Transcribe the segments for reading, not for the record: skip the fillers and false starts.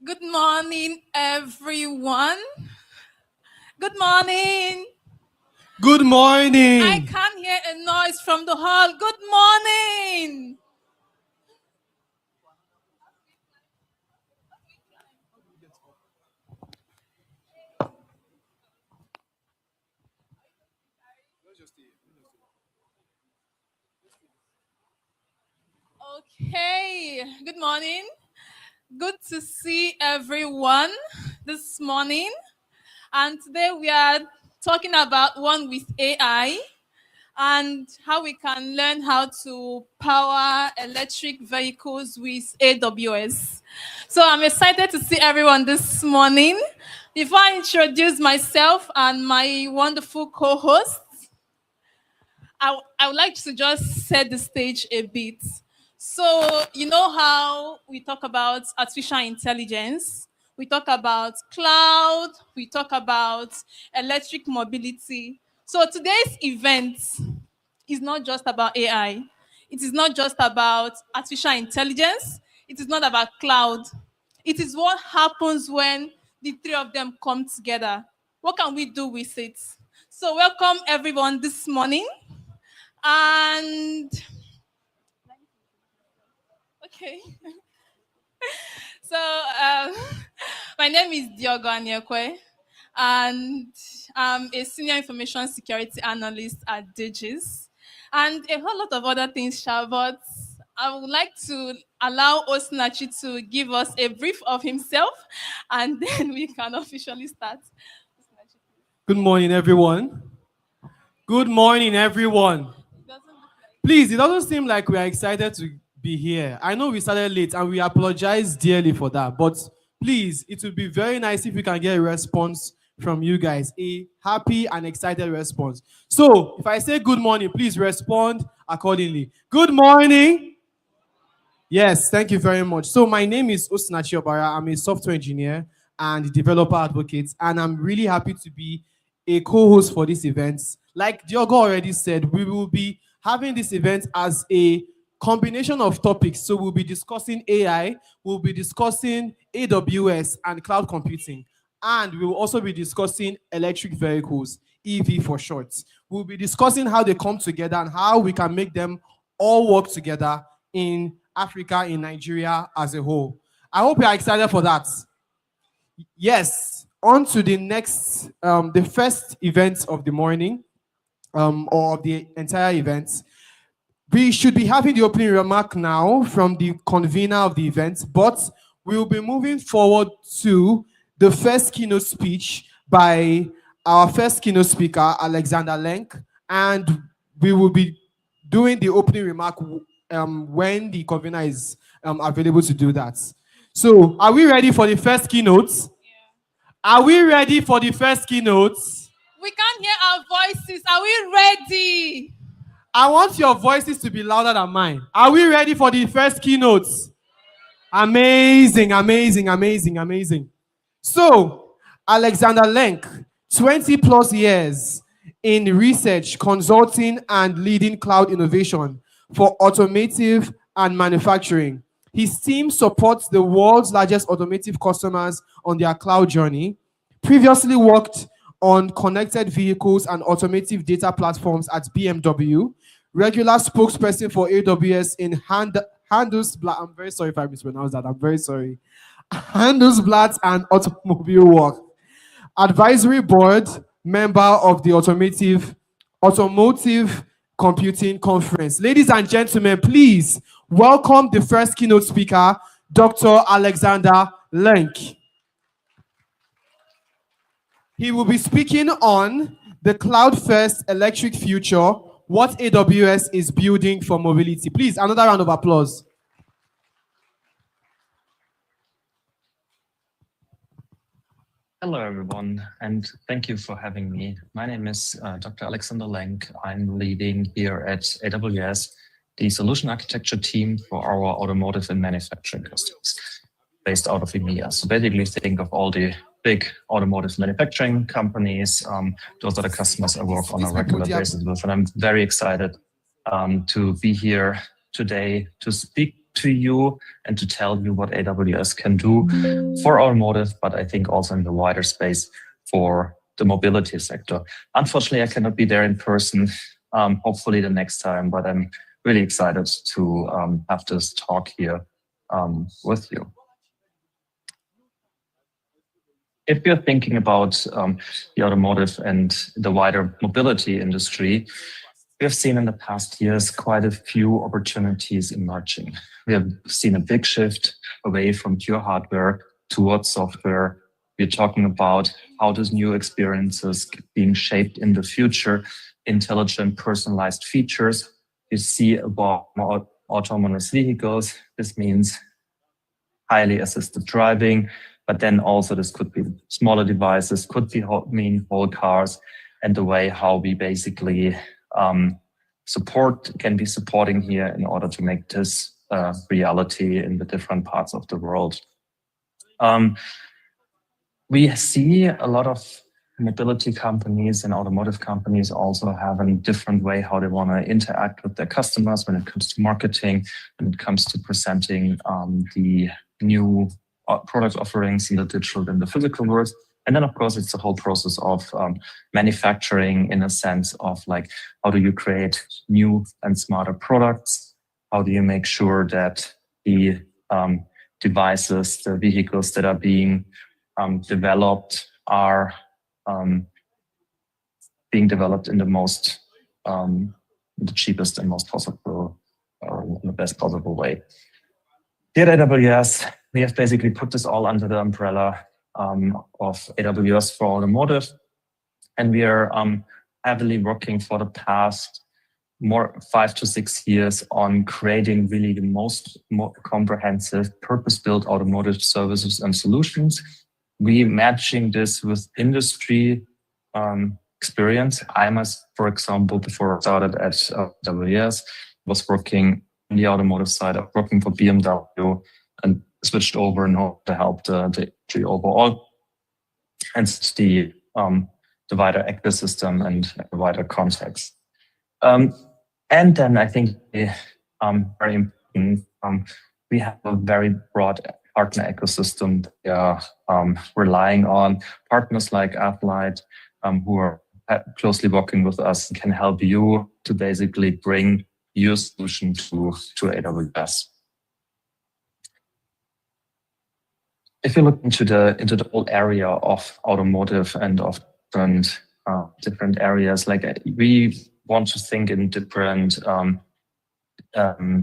Good morning, everyone. Good morning. Good morning. I can hear a noise from the hall. Good morning. Okay, good morning. Good to see everyone this morning. And today we are talking about one with AI and how we can learn how to power electric vehicles with AWS. So I'm excited to see everyone this morning. Before I introduce myself and my wonderful co-host, I would like to just set the stage a bit. So, you know how we talk about artificial intelligence, we talk about cloud, we talk about electric mobility. So, today's event is not just about AI, it is not just about artificial intelligence, it is not about cloud. It is what happens when the three of them come together. What can we do with it? So, welcome everyone this morning. And okay, so my name is Diogo Anyekwe, and I'm a senior information security analyst at Digis, and a whole lot of other things, Sha, but I would like to allow Osinachi to give us a brief of himself, and then we can officially start. Good morning, everyone. Good morning, everyone. Please, it doesn't seem like we are excited to be here. I know we started late and we apologize dearly for that, but please, it would be very nice if we can get a response from you guys, a happy and excited response. So, if I say good morning, please respond accordingly. Good morning. Yes, thank you very much. So my name is Osinachi Obara. I'm a software engineer and developer advocate, and I'm really happy to be a co-host for this event. Like Diogo already said, we will be having this event as a combination of topics. So we'll be discussing AI, we'll be discussing AWS and cloud computing, and we will also be discussing electric vehicles, EV for short. We'll be discussing how they come together and how we can make them all work together in Africa, in Nigeria as a whole. I hope you are excited for that. Yes, on to the next, the first event of the morning, or the entire event. We should be having the opening remark now from the convener of the event, but we will be moving forward to the first keynote speech by our first keynote speaker, Alexander Lenk, and we will be doing the opening remark when the convener is available to do that. So, are we ready for the first keynote? Yeah. Are we ready for the first keynote? We can't hear our voices. Are we ready? I want your voices to be louder than mine. Are we ready for the first keynote? Amazing, amazing, amazing, amazing. So, Alexander Lenk, 20 plus years in research, consulting, and leading cloud innovation for automotive and manufacturing. His team supports the world's largest automotive customers on their cloud journey. Previously worked on connected vehicles and automotive data platforms at BMW. Regular spokesperson for AWS in Handelsblatt. I'm very sorry if I mispronounced that. I'm very sorry. Handelsblatt and Automobile Work. Advisory board member of the Automotive Computing Conference. Ladies and gentlemen, please welcome the first keynote speaker, Dr. Alexander Lenk. He will be speaking on the cloud-first electric future, what AWS is building for mobility. Please, another round of applause. Hello, everyone, and thank you for having me. My name is Dr. Alexander Lenk. I'm leading here at AWS the solution architecture team for our automotive and manufacturing customers. based out of EMEA. So basically think of all the big automotive manufacturing companies. Those are the customers I work on a regular basis with. And I'm very excited to be here today to speak to you and to tell you what AWS can do for automotive, but I think also in the wider space for the mobility sector. Unfortunately, I cannot be there in person, hopefully the next time, but I'm really excited to have this talk here with you. If you're thinking about the automotive and the wider mobility industry, we have seen in the past years quite a few opportunities emerging. We have seen a big shift away from pure hardware towards software. We're talking about how those new experiences being shaped in the future, intelligent, personalized features. You see about more autonomous vehicles. This means highly assisted driving, but then also this could be smaller devices, could be mean whole cars, and the way how we basically can be supporting here in order to make this reality in the different parts of the world. We see a lot of mobility companies and automotive companies also have a different way how they want to interact with their customers when it comes to marketing, when it comes to presenting the new product offerings in the digital and the physical world. And then, of course, it's the whole process of manufacturing in a sense of like, how do you create new and smarter products? How do you make sure that the devices, the vehicles that are being developed are being developed in the most, the cheapest and most possible, or in the best possible way. Here at AWS, we have basically put this all under the umbrella of AWS for automotive, and we are heavily working for the past 5 to 6 years on creating really the more comprehensive, purpose-built automotive services and solutions. We matching this with industry experience. I must, for example, before I started at AWS, was working on the automotive side, of working for BMW, and switched over and to help the industry overall, and the wider ecosystem and the wider context. And then I think very important, we have a very broad partner ecosystem that we are relying on. Partners like Athlite, who are closely working with us, can help you to basically bring your solution to AWS. If you look into the whole area of automotive and of different areas, like we want to think in different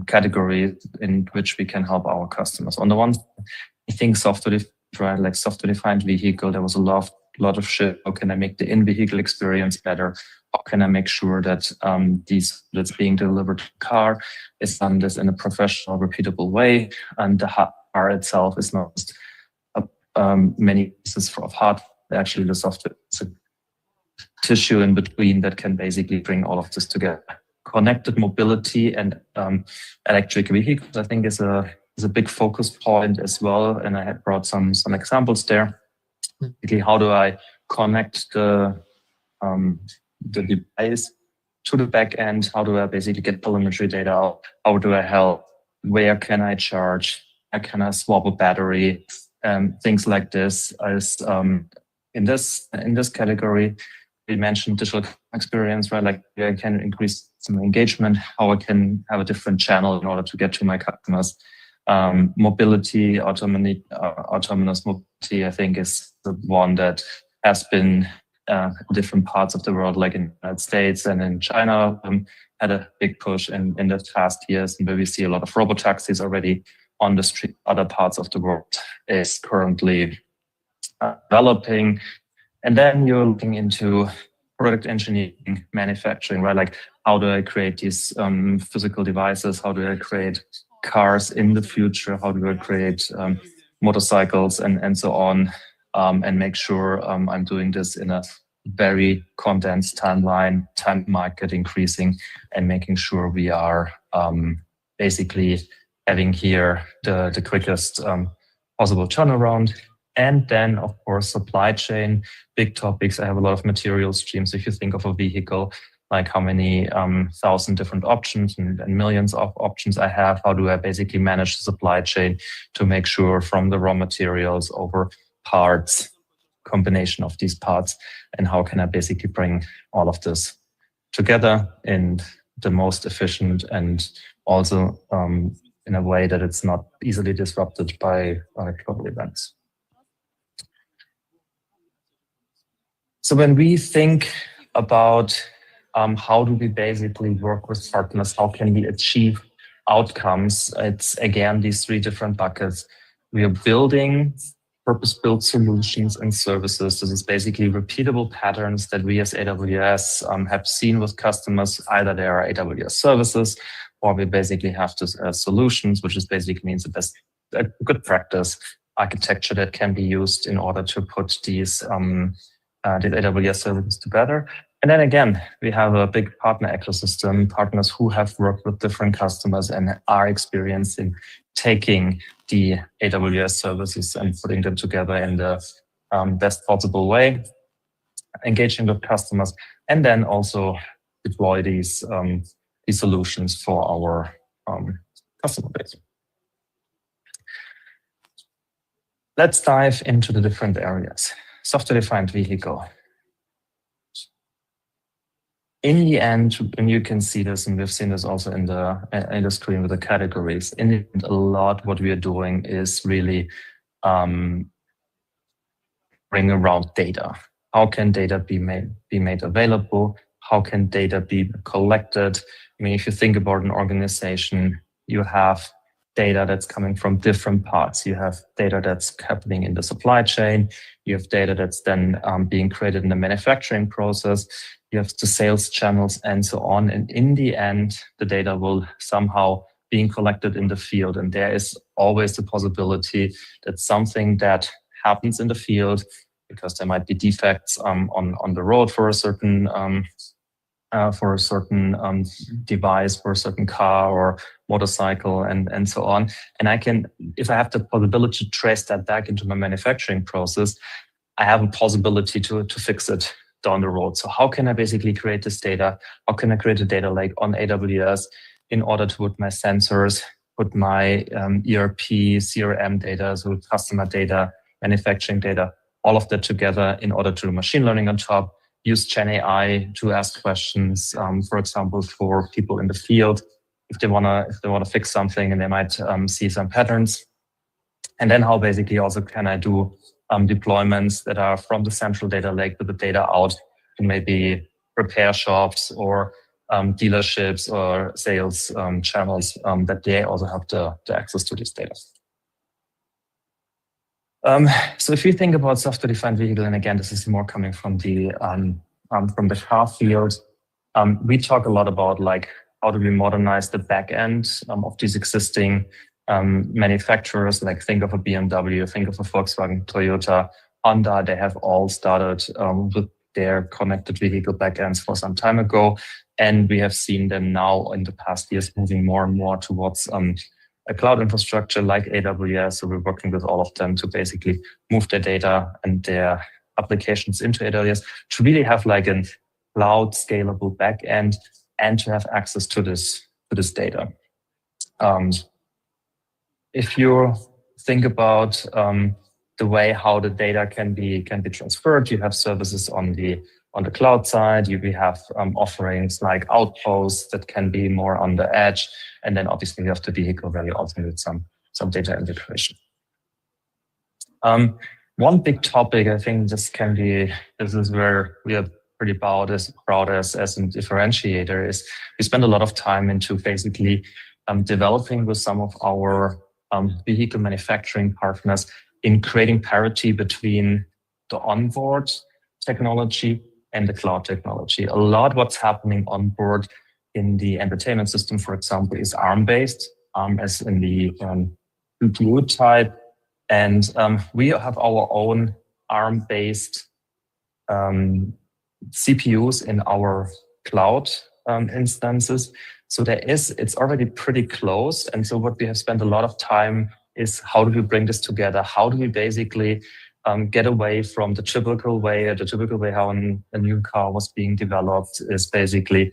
categories in which we can help our customers. On the one, I think software-defined, like software-defined vehicle. There was a lot of shit. How can I make the in-vehicle experience better? How can I make sure that that's being delivered to the car is done this in a professional, repeatable way, and the car itself is not just many pieces of hardware. Actually, the software is a tissue in between that can basically bring all of this together. Connected mobility and electric vehicles, I think, is a big focus point as well. And I had brought some examples there. Basically, how do I connect the device to the back end? How do I basically get telemetry data out? How do I help? Where can I charge? How can I swap a battery? Things like this. As in this category, we mentioned digital experience, right? Like I can increase some engagement, how I can have a different channel in order to get to my customers. Mobility, autonomous mobility, I think, is the one that has been different parts of the world, like in the United States and in China, had a big push in the past years, and where we see a lot of robotaxis already on the street. Other parts of the world is currently developing. And then you're looking into product engineering, manufacturing, right? Like, how do I create these physical devices? How do I create cars in the future? How do I create motorcycles and so on? And make sure I'm doing this in a very condensed timeline, time market increasing, and making sure we are basically having here the quickest possible turnaround. And then, of course, supply chain, big topics. I have a lot of material streams. If you think of a vehicle, like how many 1,000 different options and millions of options I have, how do I basically manage the supply chain to make sure from the raw materials over parts, combination of these parts, and how can I basically bring all of this together in the most efficient and also in a way that it's not easily disrupted by global events. So when we think about how do we basically work with partners, how can we achieve outcomes, it's again these three different buckets. We are building purpose-built solutions and services. This is basically repeatable patterns that we as AWS have seen with customers. Either they are AWS services, or we basically have this solutions, which is basically means a good practice architecture that can be used in order to put these AWS services together. And then again, we have a big partner ecosystem, partners who have worked with different customers and are experienced in taking the AWS services and putting them together in the best possible way, engaging with customers, and then also deploy these solutions for our customer base. Let's dive into the different areas. Software-defined vehicle. In the end, and you can see this, and we've seen this also in the screen with the categories, in the end, a lot what we are doing is really bring around data. How can data be made available? How can data be collected? I mean, if you think about an organization, you have data that's coming from different parts. You have data that's happening in the supply chain. You have data that's then being created in the manufacturing process. You have the sales channels and so on. And in the end, the data will somehow being collected in the field. And there is always the possibility that something that happens in the field, because there might be defects on the road for a certain device, for a certain car or motorcycle and so on. And I can, if I have the possibility to trace that back into my manufacturing process, I have a possibility to fix it down the road. So how can I basically create this data? How can I create a data lake on AWS in order to put my sensors, put my ERP, CRM data, so customer data, manufacturing data, all of that together in order to do machine learning on top, use Gen AI to ask questions, for example, for people in the field, if they wanna fix something and they might see some patterns. And then how basically also can I do deployments that are from the central data lake with the data out to maybe repair shops or dealerships or sales channels that they also have the access to this data. So if you think about software-defined vehicle, and again, this is more coming from the car field, we talk a lot about like how do we modernize the back end of these existing manufacturers. Like think of a BMW, think of a Volkswagen, Toyota, Honda. They have all started with their connected vehicle backends for some time ago, and we have seen them now in the past years moving more and more towards a cloud infrastructure like AWS. So we're working with all of them to basically move their data and their applications into AWS to really have like a cloud scalable backend and to have access to this data. If you think about the way how the data can be transferred, you have services on the cloud side. We have offerings like Outposts that can be more on the edge, and then obviously we have the vehicle where you also need some data integration. One big topic, I think this is where we are pretty proud as a differentiator, is we spend a lot of time into basically developing with some of our vehicle manufacturing partners in creating parity between the onboard technology and the cloud technology. A lot what's happening on board in the entertainment system, for example, is ARM-based, as in the CPU type. And we have our own ARM-based CPUs in our cloud instances. So it's already pretty close. And so what we have spent a lot of time is how do we bring this together? How do we basically get away from the typical way how a new car was being developed is basically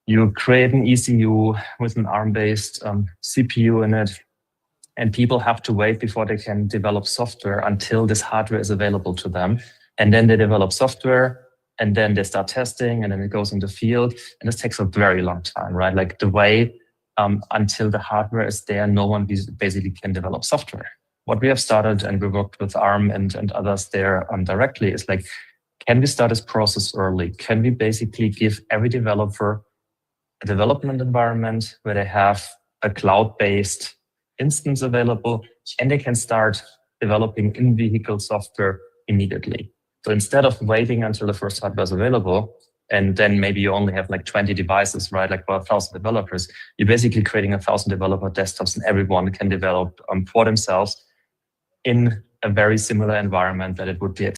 you create an ECU with an ARM-based CPU in it, and people have to wait before they can develop software until this hardware is available to them. And then they develop software, and then they start testing, and then it goes in the field. And this takes a very long time, right? Like the way until the hardware is there, no one basically can develop software. What we have started, and we worked with ARM and others there directly, is like, can we start this process early? Can we basically give every developer a development environment where they have a cloud-based instance available, and they can start developing in-vehicle software immediately. So instead of waiting until the first hardware is available, and then maybe you only have like 20 devices, right? Like for 1,000 developers, you're basically creating 1,000 developer desktops, and everyone can develop for themselves in a very similar environment that it would be